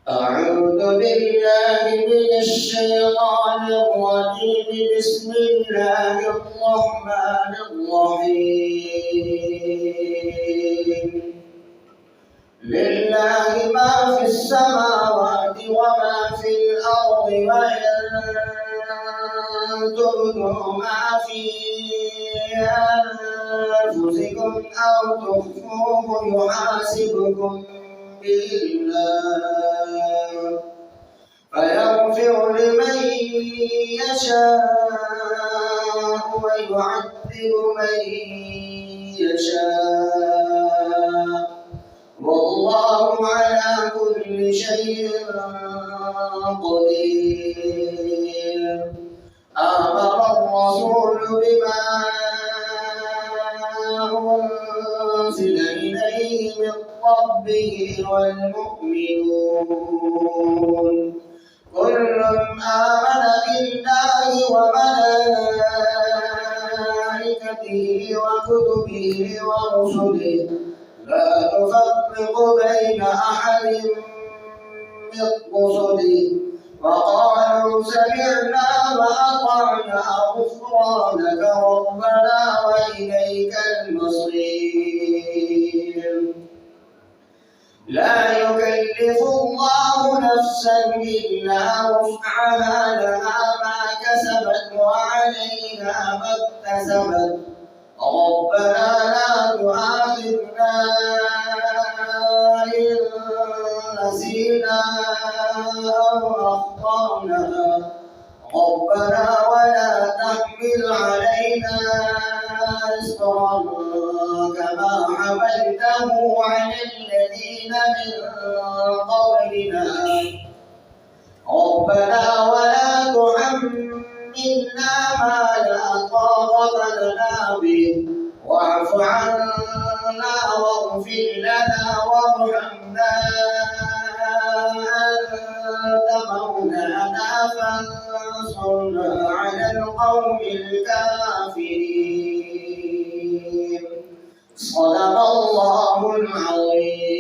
أعوذ بالله من الشيطان الرجيم. بسم الله الرحمن الرحيم. لله ما في السماوات وما في الأرض، وإن تبدوا ما في أنفسكم أو تخفوه يحاسبكم به الله، فيغفر لمن يشاء ويعذب من يشاء، والله على كل شيء قدير. آمن الرسول بما أنزل إليه من ربه والمؤمنون كل آمن بالله وملائكته وكتبه ورسله لا نفرق بين أحد من رسله، وقالوا سمعنا وأطعنا غفرانك ربنا وإليك المصير. لا يكلف الله نفسا إلا وسعها، لها ما كسبت وعليها ما اكتسبت، ربنا لا تؤاخذنا إن نسينا أو أخطأنا، ربنا ولا تحمل علينا إصرا كما حملته على الذين من قبلنا، ربنا ولا تحملنا ما لا طاقة لنا به، واعف عنا واغفر لنا وارحمنا، أنت مولانا فانصرنا على القوم الكافرين. صدق الله العظيم.